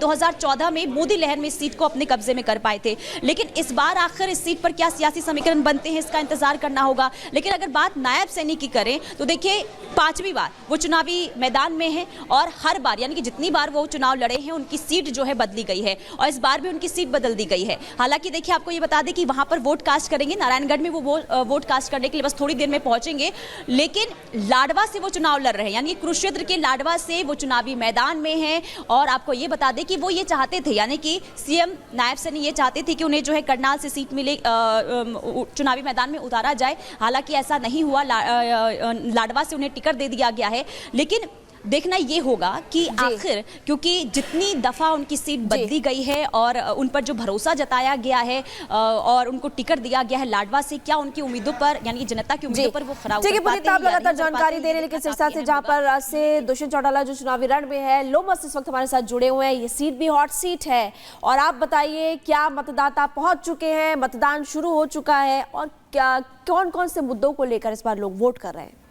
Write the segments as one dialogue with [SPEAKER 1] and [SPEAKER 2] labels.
[SPEAKER 1] 2014 में मोदी लहर में इस सीट को अपने कब्जे में कर पाए थे। लेकिन इस बार आखिर इस सीट पर क्या सियासी समीकरण बनते हैं, इसका इंतजार करना होगा। लेकिन अगर बात नायब सैनी की करें तो देखिए 5वीं बार वो चुनावी मैदान में है और हर बार यानी कि जितनी बार वो चुनाव लड़े हैं उनकी सीट जो है बदली गई है और इस बार भी उनकी सीट बदल दी गई है। हालांकि देखिए आपको ये बता दें कि वहां पर वोट कास्ट करेंगे, नारायणगढ़ में वो वोट कास्ट करने के लिए बस थोड़ी देर में पहुंचेंगे। लेकिन लाडवा से वो चुनाव लड़ रहे हैं, यानी कुरुक्षेत्र के लाडवा से वो चुनावी मैदान में हैं और आपको ये बता दें कि वो ये चाहते थे, यानी कि सीएम नायब सैनी ये चाहते थे कि उन्हें जो है करनाल से सीट मिले, चुनावी मैदान में उतारा जाए। हालांकि ऐसा नहीं हुआ, लाडवा से उन्हें टिकट दे दिया गया है। लेकिन देखना ये होगा कि आखिर, क्योंकि जितनी दफा उनकी सीट बदली गई है और उन पर जो भरोसा जताया गया है और उनको टिकट दिया गया है लाडवा से, क्या उनकी उम्मीदों पर यानी कि जनता की उम्मीदों पर वो खरा उतर पाते हैं।
[SPEAKER 2] लगातार जानकारी दे रहे हैं, लेकिन सिरसा से जहां पर से दुष्यंत चौटाला जो चुनावी रण में है, लोमस इस वक्त हमारे साथ जुड़े हुए हैं। ये सीट भी हॉट सीट है और आप बताइए क्या मतदाता पहुंच चुके हैं, मतदान शुरू हो चुका है और क्या कौन कौन से मुद्दों को लेकर इस बार लोग वोट कर रहे हैं?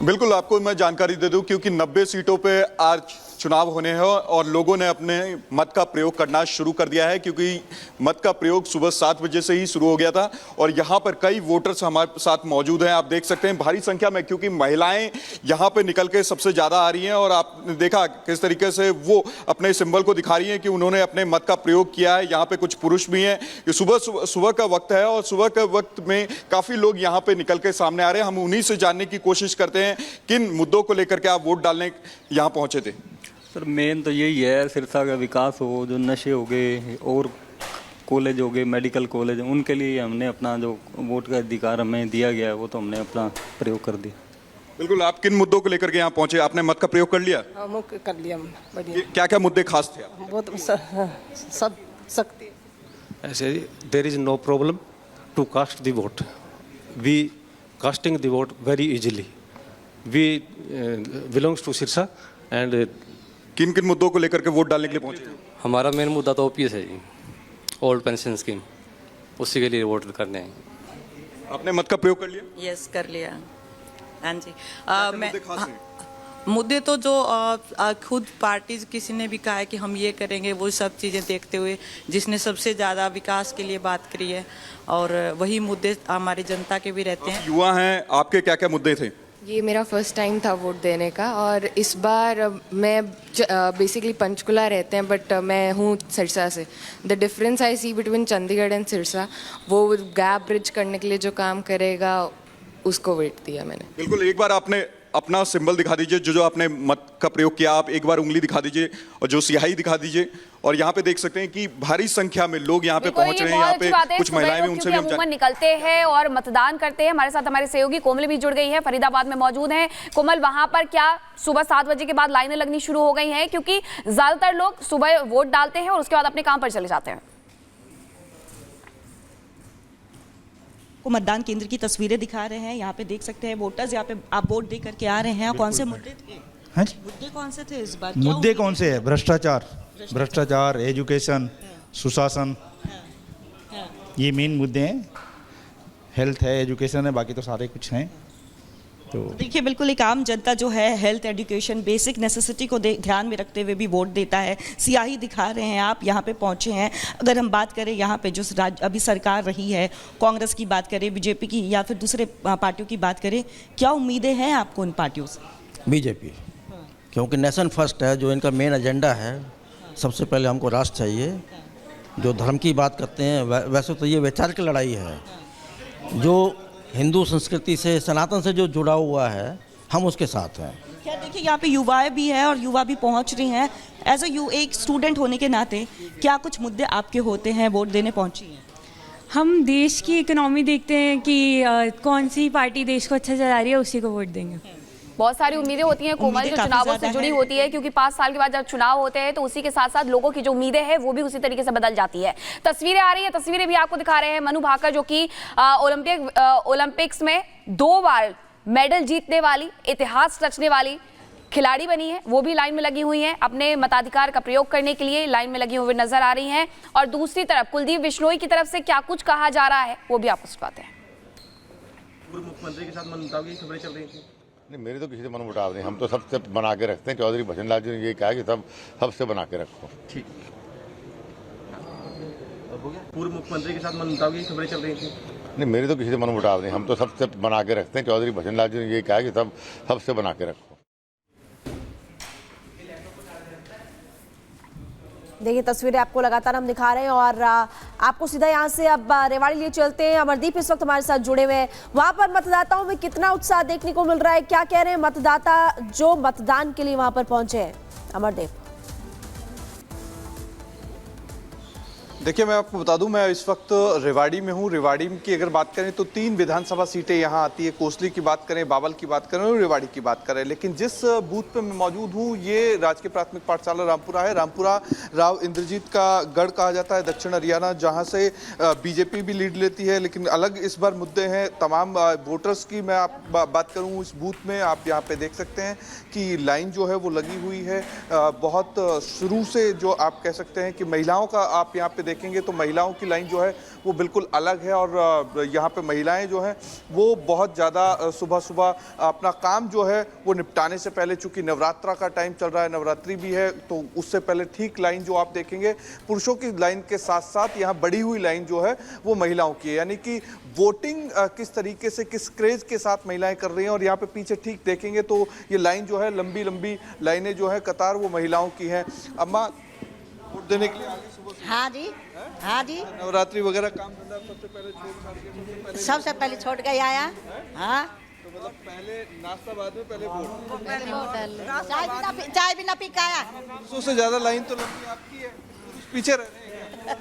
[SPEAKER 3] बिल्कुल, आपको मैं जानकारी दे दूं क्योंकि 90 सीटों पे आज चुनाव होने हैं और लोगों ने अपने मत का प्रयोग करना शुरू कर दिया है, क्योंकि मत का प्रयोग सुबह 7 बजे से ही शुरू हो गया था और यहाँ पर कई वोटर्स हमारे साथ मौजूद हैं। आप देख सकते हैं भारी संख्या में, क्योंकि महिलाएं यहाँ पे निकल के सबसे ज़्यादा आ रही हैं और आपने देखा किस तरीके से वो अपने सिंबल को दिखा रही हैं कि उन्होंने अपने मत का प्रयोग किया है। यहाँ पे कुछ पुरुष भी हैं। ये सुबह का वक्त है और सुबह के वक्त में काफ़ी लोग यहाँ पे निकल के सामने आ रहे हैं। हम उन्हीं से जानने की कोशिश करते हैं किन मुद्दों को लेकर के आप वोट डालने यहाँ पहुँचे थे।
[SPEAKER 4] सर मेन तो यही है, सिरसा का विकास हो, जो नशे हो गए और कॉलेज हो गए, मेडिकल कॉलेज, उनके लिए हमने अपना जो वोट का अधिकार हमें दिया गया है वो तो हमने अपना प्रयोग कर दिया।
[SPEAKER 3] बिल्कुल, आप किन मुद्दों को लेकर के यहाँ पहुंचे? आपने मत का प्रयोग कर लिया?
[SPEAKER 5] कर लिया। बढ़िया।
[SPEAKER 3] क्या क्या मुद्दे खास थे?
[SPEAKER 5] बहुत सब सकती
[SPEAKER 6] ऐसे there is no problem to cast the vote, we casting the vote very easily, we belongs to Sirsa and
[SPEAKER 3] किन किन मुद्दों को लेकर के वोट डालने के लिए पहुंचे?
[SPEAKER 7] हमारा मेन मुद्दा तो ओपीएस है जी, ओल्ड पेंशन स्कीम, उसी के लिए वोट करने हैं।
[SPEAKER 3] आपने मत का प्रयोग कर लिया?
[SPEAKER 8] यस, कर लिया। हाँ जी।
[SPEAKER 5] मुद्दे तो जो खुद पार्टी किसी ने भी कहा है कि हम ये करेंगे, वो सब चीज़ें देखते हुए जिसने सबसे ज़्यादा विकास के लिए बात करी है और वही मुद्दे हमारी जनता के भी रहते हैं।
[SPEAKER 3] युवा हैं, आपके क्या क्या मुद्दे थे?
[SPEAKER 9] ये मेरा फर्स्ट टाइम था वोट देने का और इस बार मैं बेसिकली पंचकुला रहते हैं बट मैं हूँ सिरसा से। The difference I see between Chandigarh and Sirsa, वो गैप ब्रिज करने के लिए जो काम करेगा उसको वेट दिया मैंने।
[SPEAKER 3] बिल्कुल, एक बार आपने अपना सिंबल दिखा दीजिए, जो आपने मत का प्रयोग किया। आप एक बार उंगली दिखा दीजिए और जो स्याही दिखा दीजिए। और यहाँ पे देख सकते हैं कि भारी संख्या में लोग यहाँ पे पहुंच रहे हैं। यहाँ पे कुछ महिलाएं भी, उनसे भी हम
[SPEAKER 1] निकलते हैं और मतदान करते हैं। हमारे साथ हमारे सहयोगी कोमल भी जुड़ गई है, फरीदाबाद में मौजूद हैं। कोमल, वहां पर क्या सुबह 7 बजे के बाद लाइनें लगनी शुरू हो गई हैं? क्योंकि ज्यादातर लोग सुबह वोट डालते हैं और उसके बाद अपने काम पर चले जाते हैं।
[SPEAKER 10] को मतदान केंद्र की तस्वीरें दिखा रहे हैं। यहाँ पे देख सकते हैं वोटर्स यहाँ पे आप वोट दे करके आ रहे हैं। कौन से मुद्दे थे?
[SPEAKER 11] हाँ,
[SPEAKER 10] मुद्दे कौन से थे इस बार?
[SPEAKER 11] मुद्दे कौन से है? भ्रष्टाचार, एजुकेशन, सुशासन, ये मेन मुद्दे हैं। हेल्थ है, एजुकेशन है, बाकी तो सारे कुछ हैं। तो
[SPEAKER 10] देखिए बिल्कुल एक आम जनता जो है हेल्थ, एजुकेशन, बेसिक नेसेसिटी को ध्यान में रखते हुए भी वोट देता है। सियाही दिखा रहे हैं आप, यहाँ पे पहुँचे हैं। अगर हम बात करें यहाँ पे जो अभी सरकार रही है, कांग्रेस की बात करें, बीजेपी की या फिर दूसरे पार्टियों की बात करें, क्या उम्मीदें हैं आपको उन पार्टियों से?
[SPEAKER 12] बीजेपी, क्योंकि नेशन फर्स्ट है जो इनका मेन एजेंडा है। सबसे पहले हमको राष्ट्र चाहिए। जो धर्म की बात करते हैं वैसे तो ये वैचारिक लड़ाई है। जो हिंदू संस्कृति से, सनातन से जो जुड़ा हुआ है, हम उसके साथ हैं।
[SPEAKER 10] क्या देखिए यहाँ पे युवाएं भी हैं और युवा भी पहुँच रही हैं। एज एक स्टूडेंट होने के नाते क्या कुछ मुद्दे आपके होते हैं वोट देने पहुँची हैं?
[SPEAKER 13] हम देश की इकोनॉमी देखते हैं कि कौन सी पार्टी देश को अच्छा चला रही है, उसी को वोट देंगे।
[SPEAKER 1] बहुत सारी उम्मीदें होती हैं कोमल, जो चुनावों से जुड़ी होती है, क्योंकि 5 साल के बाद जब चुनाव होते हैं तो उसी के साथ साथ लोगों की जो उम्मीदें हैं वो भी उसी तरीके से बदल जाती है। तस्वीरें आ रही है, तस्वीरें भी आपको दिखा रहे हैं। मनु भाकर जो कि ओलंपिक्स में 2 बार मेडल जीतने वाली, इतिहास रचने वाली खिलाड़ी बनी है, वो भी लाइन में लगी हुई हैं। अपने मताधिकार का प्रयोग करने के लिए लाइन में लगी हुई नजर आ रही हैं। और दूसरी तरफ कुलदीप बिश्नोई की तरफ से क्या कुछ कहा जा रहा है वो भी आपको सुनाते हैं।
[SPEAKER 14] पूर्व मुख्यमंत्री के साथ मनमुटाव की खबरें चल रही थी। नहीं, मेरे तो किसी से मन मुटाव नहीं, हम तो सबसे बना के रखते हैं। चौधरी भजन लाल जी ने ये कहा कि सबसे बना के रखो।
[SPEAKER 15] ठीक। पूर्व मुख्यमंत्री के साथ मन मुटाव की खबरें चल रही थी।
[SPEAKER 14] नहीं, मेरे तो किसी से मन मुटाव नहीं, हम तो सबसे बना के रखते हैं। चौधरी भजन लाल जी ने ये कहा कि सबसे बना के रखो।
[SPEAKER 2] देखिए तस्वीरें आपको लगातार हम दिखा रहे हैं और आपको सीधा यहाँ से अब रेवाड़ी लिए चलते हैं। अमरदीप इस वक्त हमारे साथ जुड़े हुए हैं। वहाँ पर मतदाताओं में कितना उत्साह देखने को मिल रहा है, क्या कह रहे हैं मतदाता जो मतदान के लिए वहाँ पर पहुंचे हैं? अमरदीप,
[SPEAKER 3] देखिए मैं आपको बता दूं, मैं इस वक्त रेवाड़ी में हूं। रेवाड़ी की अगर बात करें तो 3 विधानसभा सीटें यहां आती है। कोसली की बात करें, बावल की बात करें और रेवाड़ी की बात करें। लेकिन जिस बूथ पे मैं मौजूद हूं ये राजकीय प्राथमिक पाठशाला रामपुरा है। रामपुरा राव इंद्रजीत का गढ़ कहा जाता है, दक्षिण हरियाणा, जहां से बीजेपी भी लीड लेती है। लेकिन अलग इस बार मुद्दे हैं तमाम वोटर्स की। मैं आप बात करूँ इस बूथ में, आप यहाँ पे देख सकते हैं कि लाइन जो है वो लगी हुई है। बहुत शुरू से जो आप कह सकते हैं कि महिलाओं का आप यहाँ पे देखेंगे तो महिलाओं की लाइन जो है वो बिल्कुल अलग है। और यहाँ पे महिलाएं जो हैं वो बहुत ज़्यादा सुबह सुबह अपना काम जो है वो निपटाने से पहले, चूंकि नवरात्रा का टाइम चल रहा है, नवरात्रि भी है, तो उससे पहले ठीक लाइन जो आप देखेंगे पुरुषों की लाइन के साथ साथ यहाँ बढ़ी हुई लाइन जो है वो महिलाओं की है। यानी कि वोटिंग किस तरीके से, किस क्रेज के साथ महिलाएं कर रही हैं। और यहाँ पे पीछे ठीक देखेंगे तो ये लाइन जो है, लंबी लंबी लाइनें जो है कतार, वो महिलाओं की हैं। अम्मा, वोट देने के लिए आगे सुबह?
[SPEAKER 16] हाँ जी, हाँ जी।
[SPEAKER 3] नवरात्रि वगैरह काम धंधा सबसे पहले छोड़ के
[SPEAKER 16] आया। हाँ,
[SPEAKER 3] तो मतलब पहले नाश्ता, बाद में पहले वोट।
[SPEAKER 16] चाय भी ना पी के आया।
[SPEAKER 3] सबसे ज्यादा लाइन तो लंबी आपकी है, पीछे रह रहे हैं।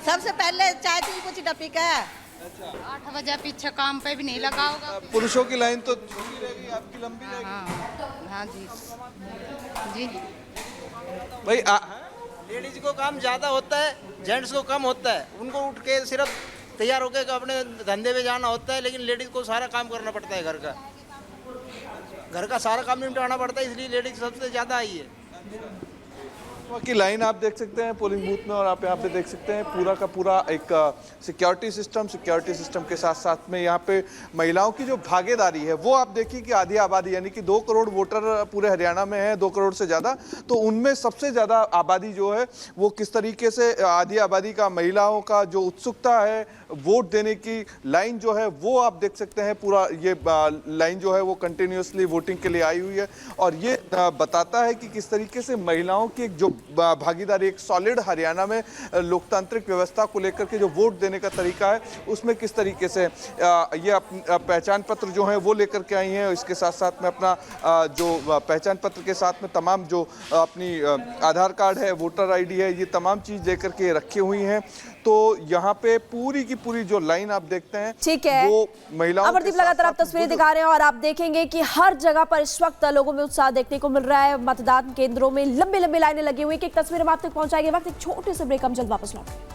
[SPEAKER 16] सबसे पहले चाय कुछ ना पी के आया।
[SPEAKER 17] 8 बजे पीछे काम पे भी नहीं लगा होगा।
[SPEAKER 3] पुरुषों की लाइन तो छोटी रहेगी, आपकी लंबी रहेगी।
[SPEAKER 17] हाँ जी जी
[SPEAKER 3] भाई
[SPEAKER 18] लेडीज को काम ज़्यादा होता है, जेंट्स को कम होता है। उनको उठ के सिर्फ तैयार होकर अपने धंधे पे जाना होता है, लेकिन लेडीज को सारा काम करना पड़ता है। घर का सारा काम निपटाना पड़ता है, इसलिए लेडीज सबसे ज़्यादा आई है।
[SPEAKER 3] की लाइन आप देख सकते हैं पोलिंग बूथ में, और आप यहाँ पे देख सकते हैं पूरा का पूरा एक सिक्योरिटी सिस्टम के साथ साथ में यहाँ पे महिलाओं की जो भागीदारी है वो आप देखिए कि आधी आबादी, यानी कि 2 करोड़ वोटर पूरे हरियाणा में है, 2 करोड़ से ज़्यादा, तो उनमें सबसे ज़्यादा आबादी जो है वो किस तरीके से आधी आबादी का, महिलाओं का जो उत्सुकता है वोट देने की लाइन जो है वो आप देख सकते हैं। पूरा ये लाइन जो है वो कंटिन्यूसली वोटिंग के लिए आई हुई है, और ये बताता है कि किस तरीके से महिलाओं की एक जो भागीदारी, एक सॉलिड हरियाणा में लोकतांत्रिक व्यवस्था को लेकर के जो वोट देने का तरीका है उसमें किस तरीके से ये पहचान पत्र जो है वो लेकर के आई हैं। इसके साथ साथ में अपना जो पहचान पत्र के साथ में तमाम जो अपनी आधार कार्ड है, वोटर आईडी है, ये तमाम चीज़ लेकर के रखी हुई हैं। तो यहाँ पे पूरी की पूरी जो लाइन आप देखते हैं,
[SPEAKER 2] ठीक है,
[SPEAKER 3] वो महिलाओं।
[SPEAKER 2] अमरदीप लगातार आप तस्वीरें दिखा रहे हैं और आप देखेंगे कि हर जगह पर इस वक्त लोगों में उत्साह देखने को मिल रहा है। मतदान केंद्रों में लंबी लंबी लाइनें लगी हुई। एक तस्वीर हम आप तक पहुंचाएंगे। वक्त एक छोटे से ब्रेक, हम जल्द वापस लौटेंगे।